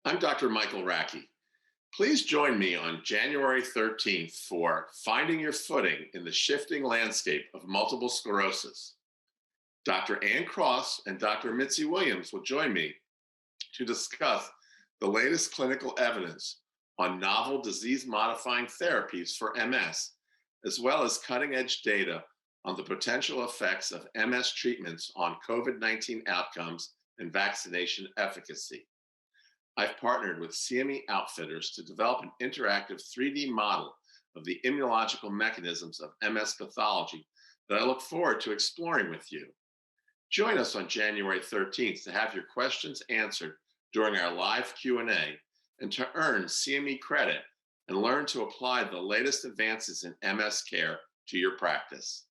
I'm Dr. Michael Racky. Please join me on January 13th for Finding Your Footing in the Shifting Landscape of Multiple Sclerosis. Dr. Ann Cross and Dr. Mitzi Williams will join me to discuss the latest clinical evidence on novel disease-modifying therapies for MS, as well as cutting-edge data on the potential effects of MS treatments on COVID-19 outcomes and vaccination efficacy. I've partnered with CME Outfitters to develop an interactive 3D model of the immunological mechanisms of MS pathology that I look forward to exploring with you. Join us on January 13th to have your questions answered during our live Q&A and to earn CME credit and learn to apply the latest advances in MS care to your practice.